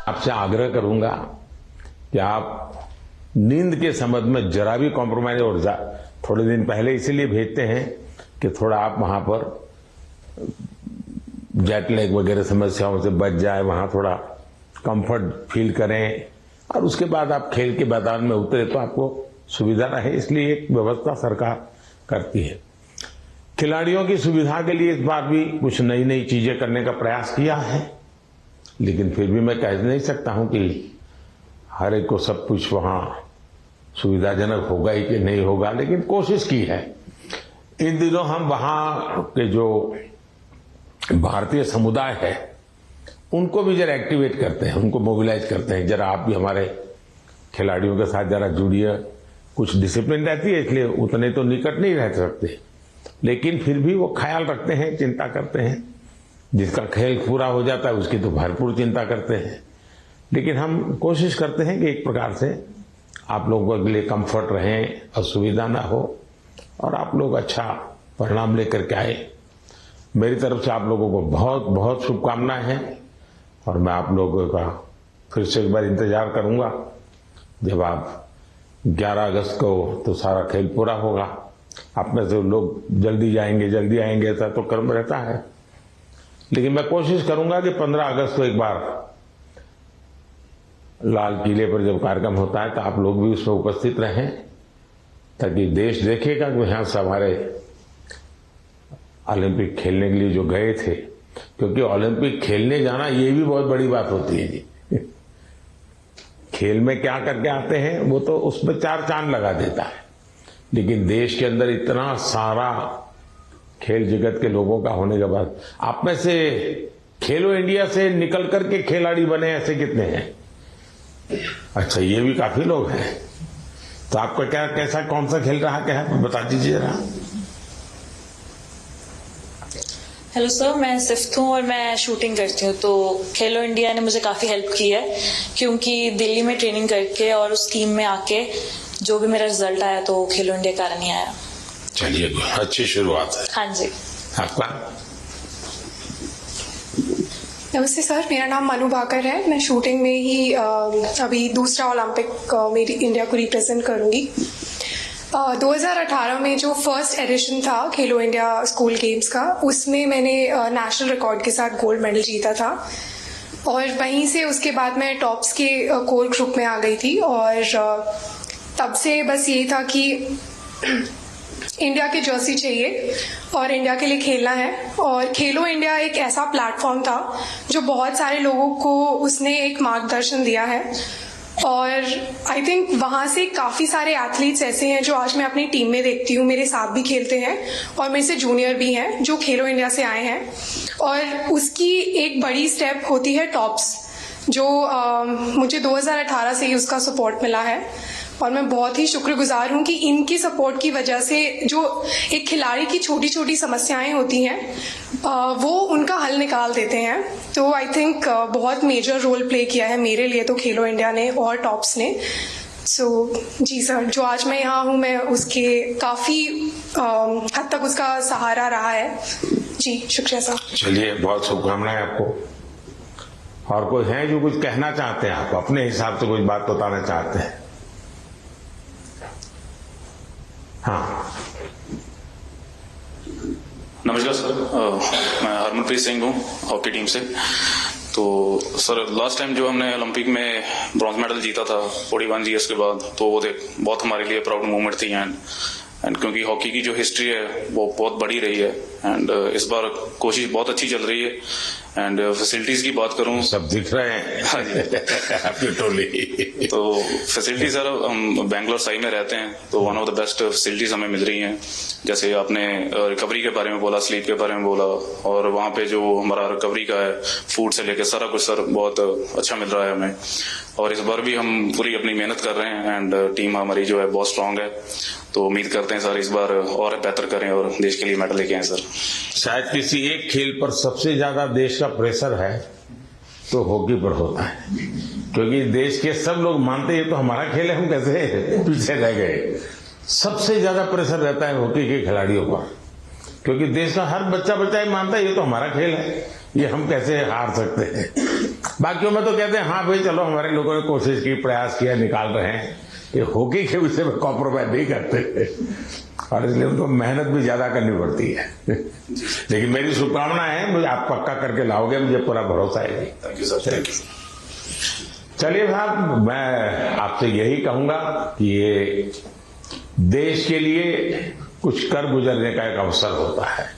आपसे आग्रह करूंगा कि आप नींद के संबंध में जरा भी कॉम्प्रोमाइज और थोड़े दिन पहले इसीलिए भेजते हैं कि थोड़ा आप वहां पर जेट लैग वगैरह समस्याओं से बच जाए, वहां थोड़ा कंफर्ट फील करें और उसके बाद आप खेल के मैदान में उतरे तो आपको सुविधा रहे, इसलिए एक व्यवस्था सरकार करती है। खिलाड़ियों की सुविधा के लिए इस बार भी कुछ नई नई चीजें करने का प्रयास किया है, लेकिन फिर भी मैं कह नहीं सकता हूं कि हर एक को सब कुछ वहां सुविधाजनक होगा ही कि नहीं होगा, लेकिन कोशिश की है। इन दिनों हम वहां के जो भारतीय समुदाय है उनको भी जरा एक्टिवेट करते हैं, उनको मोबिलाइज करते हैं, जरा आप भी हमारे खिलाड़ियों के साथ जरा जुड़िए। कुछ डिसिप्लिन रहती है इसलिए उतने तो निकट नहीं रह सकते, लेकिन फिर भी वो ख्याल रखते हैं, चिंता करते हैं। जिसका खेल पूरा हो जाता है उसकी तो भरपूर चिंता करते हैं, लेकिन हम कोशिश करते हैं कि एक प्रकार से आप लोगों के लिए कंफर्ट रहें, असुविधा ना हो और आप लोग अच्छा परिणाम लेकर के आए। मेरी तरफ से आप लोगों को बहुत बहुत शुभकामनाएं हैं और मैं आप लोगों का फिर से एक बार इंतजार करूंगा जब आप 11 अगस्त को तो सारा खेल पूरा होगा। आप में से लोग जल्दी आएंगे ऐसा तो क्रम रहता है, लेकिन मैं कोशिश करूंगा कि 15 अगस्त को एक बार लाल किले पर जब कार्यक्रम होता है तो आप लोग भी उसमें उपस्थित रहें, ताकि देश देखेगा कि यहाँ से हमारे ओलंपिक खेलने के लिए जो गए थे, क्योंकि ओलंपिक खेलने जाना ये भी बहुत बड़ी बात होती है जी। खेल में क्या करके आते हैं वो तो उसमें 4 चांद लगा देता है, लेकिन देश के अंदर इतना सारा खेल जगत के लोगों का होने के बाद आप में से खेलो इंडिया से निकल करके खिलाड़ी बने ऐसे कितने हैं? अच्छा, ये भी काफी लोग हैं। तो आपका क्या कैसा कौन सा खेल रहा क्या है बता दीजिए जरा। हेलो सर, मैं सिफ्थ हूँ और मैं शूटिंग करती हूँ। तो खेलो इंडिया ने मुझे काफ़ी हेल्प की है, क्योंकि दिल्ली में ट्रेनिंग करके और उस टीम में आके जो भी मेरा रिजल्ट आया तो खेलो इंडिया कारण ही आया। चलिए, अच्छी शुरुआत है। हाँ जी। आपका? नमस्ते सर, मेरा नाम मनु भाकर है। मैं शूटिंग में ही अभी दूसरा ओलंपिक मेरी इंडिया को रिप्रेजेंट करूंगी। 2018 में जो फर्स्ट एडिशन था खेलो इंडिया स्कूल गेम्स का, उसमें मैंने नेशनल रिकॉर्ड के साथ गोल्ड मेडल जीता था और वहीं से उसके बाद मैं टॉप्स के कोर ग्रुप में आ गई थी और तब से बस यही था कि इंडिया की जर्सी चाहिए और इंडिया के लिए खेलना है। और खेलो इंडिया एक ऐसा प्लेटफॉर्म था जो बहुत सारे लोगों को उसने एक मार्गदर्शन दिया है और आई थिंक वहाँ से काफ़ी सारे एथलीट्स ऐसे हैं जो आज मैं अपनी टीम में देखती हूँ, मेरे साथ भी खेलते हैं और मेरे से जूनियर भी हैं जो खेलो इंडिया से आए हैं। और उसकी एक बड़ी स्टेप होती है टॉप्स, जो मुझे 2018 से ही उसका सपोर्ट मिला है और मैं बहुत ही शुक्रगुजार हूँ कि इनकी सपोर्ट की वजह से जो एक खिलाड़ी की छोटी छोटी समस्याएं होती हैं वो उनका हल निकाल देते हैं। तो आई थिंक बहुत मेजर रोल प्ले किया है मेरे लिए तो खेलो इंडिया ने और टॉप्स ने। जी सर, जो आज मैं यहाँ हूँ मैं उसके काफ़ी हद तक उसका सहारा रहा है। जी शुक्रिया सर। चलिए, बहुत शुभकामनाएं आपको। और कोई है जो कुछ कहना चाहते हैं, आप अपने हिसाब से कोई बात बताना चाहते हैं? हाँ, नमस्कार सर, मैं हरमनप्रीत सिंह हूँ हॉकी टीम से। तो सर, लास्ट टाइम जो हमने ओलंपिक में ब्रॉन्ज मेडल जीता था 41 ईयर्स के बाद, तो वो बहुत हमारे लिए प्राउड मोमेंट थी। एंड क्योंकि हॉकी की जो हिस्ट्री है वो बहुत बड़ी रही है एंड इस बार कोशिश बहुत अच्छी चल रही है। एंड फैसिलिटीज की बात करूं, सब दिख रहे हैं। हाँ जी आपकी टोली। तो फैसिलिटी सर, हम बेंगलोर साई में रहते हैं तो one of the best facilities हमें मिल रही हैं। जैसे आपने रिकवरी के बारे में बोला, स्लीप के बारे में बोला, और वहाँ पे जो हमारा रिकवरी का है, फूड से लेकर सारा कुछ सर बहुत अच्छा मिल रहा है हमें। और इस बार भी हम पूरी अपनी मेहनत कर रहे हैं एंड टीम हमारी जो है बहुत स्ट्रांग है। तो उम्मीद करते हैं सर इस बार और बेहतर करें और देश के लिए मेडल लेके आए सर। शायद किसी एक खेल पर सबसे ज्यादा देश का प्रेशर है तो हॉकी पर होता है, क्योंकि देश के सब लोग मानते हैं तो हमारा खेल है, हम कैसे पीछे रह गए। सबसे ज्यादा प्रेशर रहता है हॉकी के खिलाड़ियों पर, क्योंकि देश का हर बच्चा ही मानता है ये तो हमारा खेल है, ये हम कैसे हार सकते हैं। बाकियों में तो कहते हैं हाँ भाई चलो हमारे लोगों ने कोशिश की, प्रयास किया, निकाल रहे हैं। ये हॉकी के विषय में कॉम्प्रोमाइज नहीं करते और इसलिए उनको मेहनत भी ज्यादा करनी पड़ती है। लेकिन मेरी शुभकामना है, मुझे आप पक्का करके लाओगे, मुझे पूरा भरोसा है। Thank you sir, thank you. चलिए साहब, मैं आपसे यही कहूंगा कि ये देश के लिए कुछ कर गुजरने का एक अवसर होता है।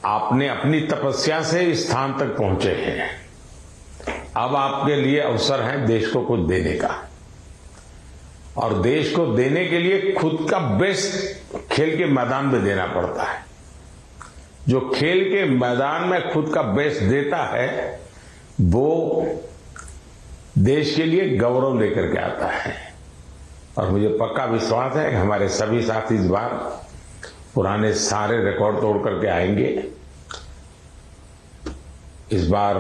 आपने अपनी तपस्या से इस स्थान तक पहुंचे हैं, अब आपके लिए अवसर है देश को कुछ देने का, और देश को देने के लिए खुद का बेस्ट खेल के मैदान में देना पड़ता है। जो खेल के मैदान में खुद का बेस्ट देता है वो देश के लिए गौरव लेकर के आता है। और मुझे पक्का विश्वास है कि हमारे सभी साथी इस बार पुराने सारे रिकॉर्ड तोड़ करके आएंगे। इस बार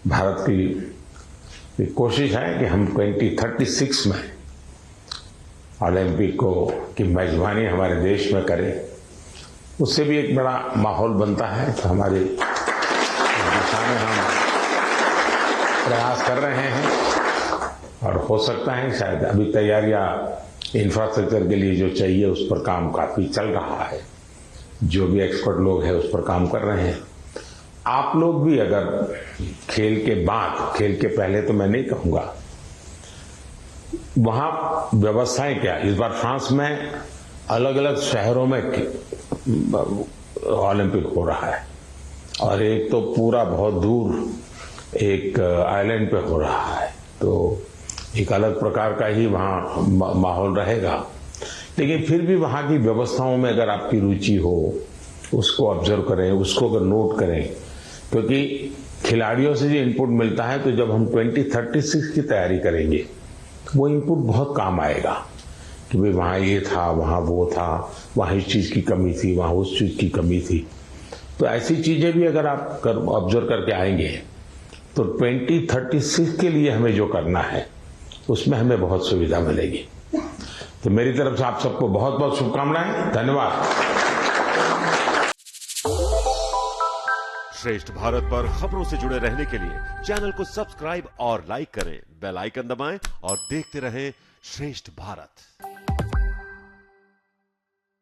भारत की कोशिश है कि हम 2036 में ओलंपिक की मेजबानी हमारे देश में करें। उससे भी एक बड़ा माहौल बनता है, तो हमारे दिशा में हम प्रयास कर रहे हैं और हो सकता है शायद अभी तैयारियां इंफ्रास्ट्रक्चर के लिए जो चाहिए उस पर काम काफी चल रहा है। जो भी एक्सपर्ट लोग हैं उस पर काम कर रहे हैं। आप लोग भी अगर खेल के बाद, खेल के पहले तो मैं नहीं कहूंगा, वहां व्यवस्थाएं क्या, इस बार फ्रांस में अलग अलग शहरों में ओलंपिक हो रहा है और एक तो पूरा बहुत दूर एक आइलैंड पे हो रहा है, तो एक अलग प्रकार का ही वहां माहौल रहेगा। लेकिन फिर भी वहां की व्यवस्थाओं में अगर आपकी रुचि हो, उसको ऑब्जर्व करें, उसको अगर नोट करें, क्योंकि खिलाड़ियों से जो इनपुट मिलता है, तो जब हम 2036 की तैयारी करेंगे वो इनपुट बहुत काम आएगा कि भाई वहां ये था, वहां वो था, वहां इस चीज की कमी थी, वहां उस चीज की कमी थी। तो ऐसी चीजें भी अगर आप ऑब्जर्व करके आएंगे तो 2036 के लिए हमें जो करना है उसमें हमें बहुत सुविधा मिलेगी। तो मेरी तरफ से आप सबको बहुत बहुत शुभकामनाएं, धन्यवाद। श्रेष्ठ भारत पर खबरों से जुड़े रहने के लिए चैनल को सब्सक्राइब और लाइक करें, बेल आइकन दबाएं और देखते रहें श्रेष्ठ भारत।